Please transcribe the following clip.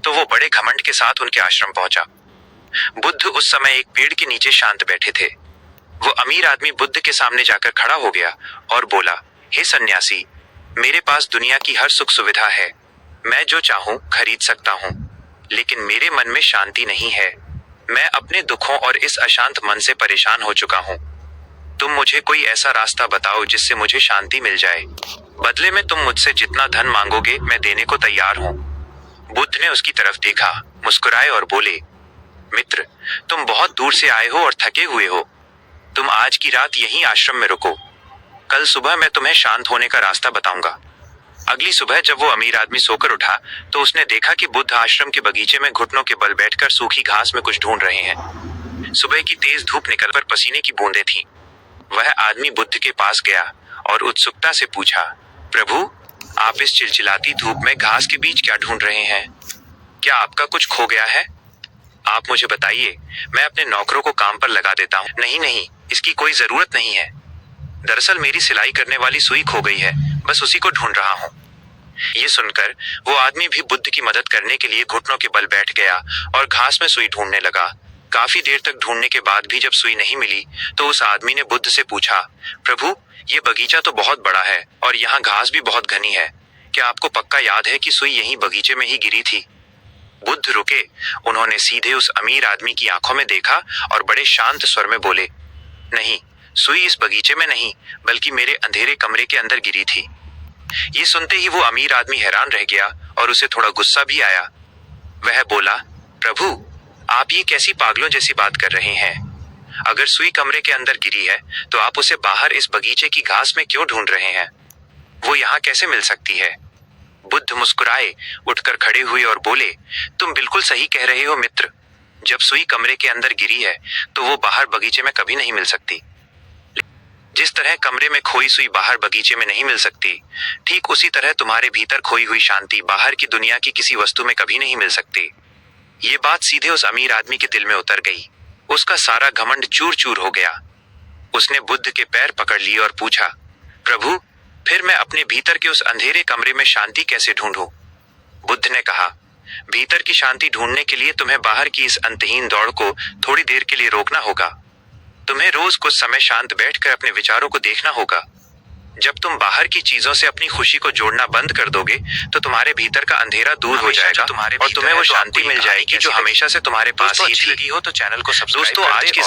तो वो बड़े घमंड के साथ उनके आश्रम पहुंचा। बुद्ध उस समय एक पेड़ के नीचे शांत बैठे थे। वो अमीर आदमी बुद्ध के सामने जाकर खड़ा हो गया और बोला, हे सन्यासी, मेरे पास दुनिया की हर सुख सुविधा है, मैं जो चाहूं खरीद सकता हूं, लेकिन मेरे मन में शांति नहीं है। मैं अपने दुखों और इस अशांत मन से परेशान हो चुका हूं। तुम मुझे कोई ऐसा रास्ता बताओ जिससे मुझे शांति मिल जाए। बदले में तुम मुझसे जितना धन मांगोगे मैं देने को तैयार हूं। बुद्ध ने उसकी तरफ देखा, मुस्कुराए और बोले, मित्र, तुम बहुत दूर से आए हो और थके हुए हो। तुम आज की रात यहीं आश्रम में रुको। कल सुबह मैं तुम्हें शांत होने का रास्ता बताऊंगा। अगली सुबह जब वो अमीर आदमी सोकर उठा तो उसने देखा कि बुद्ध आश्रम के बगीचे में घुटनों के बल बैठकर सूखी घास में कुछ ढूंढ रहे हैं। सुबह की तेज धूप निकलकर पसीने की बूंदें थीं। वह आदमी बुद्ध के पास गया और उत्सुकता से पूछा, प्रभु, आप इस चिलचिलाती धूप में घास के बीच क्या ढूंढ रहे हैं? क्या आपका कुछ खो गया है? आप मुझे बताइए, मैं अपने नौकरों को काम पर लगा देता हूँ। नहीं नहीं, इसकी कोई जरूरत नहीं है। दरअसल मेरी सिलाई करने वाली सुई खो गई है, बस उसी को ढूंढ रहा हूँ। ये सुनकर वो आदमी भी बुद्ध की मदद करने के लिए घुटनों के बल बैठ गया और घास में सुई ढूंढने लगा। काफी देर तक ढूंढने के बाद भी जब सुई नहीं मिली तो उस आदमी ने बुद्ध से पूछा, प्रभु, ये बगीचा तो बहुत बड़ा है और यहाँ घास भी बहुत घनी है। क्या आपको पक्का याद है कि सुई यहीं बगीचे में ही गिरी थी? बुद्ध रुके। उन्होंने सीधे उस अमीर आदमी की आंखों में देखा और बड़े शांत स्वर में बोले, नहीं, सुई इस बगीचे में नहीं बल्कि मेरे अंधेरे कमरे के अंदर गिरी थी। ये सुनते ही वो अमीर आदमी हैरान रह गया और उसे थोड़ा गुस्सा भी आया। वह बोला, प्रभु, आप ये कैसी पागलों जैसी बात कर रहे हैं? अगर सुई कमरे के अंदर गिरी है तो आप उसे बाहर इस बगीचे की घास में क्यों ढूंढ रहे हैं? वो यहाँ कैसे मिल सकती है? बुद्ध मुस्कुराए, उठकर खड़े हुए और बोले, तुम बिल्कुल सही कह रहे हो मित्र। जब सुई कमरे के अंदर गिरी है तो वो बाहर बगीचे में कभी नहीं मिल सकती। जिस तरह कमरे में खोई सुई बाहर बगीचे में नहीं मिल सकती, ठीक उसी तरह तुम्हारे भीतर खोई हुई शांति बाहर की दुनिया की किसी वस्तु में कभी नहीं मिल सकती। ये बात सीधे उस अमीर आदमी के दिल में उतर गई। उसका सारा घमंड चूर चूर हो गया। उसने बुद्ध के पैर पकड़ लिए और पूछा, प्रभु, फिर मैं अपने भीतर के उस अंधेरे कमरे में शांति कैसे ढूंढूं? बुद्ध ने कहा, भीतर की शांति ढूंढने के लिए तुम्हें बाहर की इस अंतहीन दौड़ को थोड़ी देर के लिए रोकना होगा। तुम्हें रोज कुछ समय शांत बैठकर अपने विचारों को देखना होगा। जब तुम बाहर की चीजों से अपनी खुशी को जोड़ना बंद कर दोगे तो तुम्हारे भीतर का अंधेरा दूर हो जाएगा और तुम्हें वो शांति मिल जाएगी जो हमेशा से तुम्हारे पास ही थी। लगी हो तो चैनल को सब्सक्राइब कर दें। दोस्तों, आज की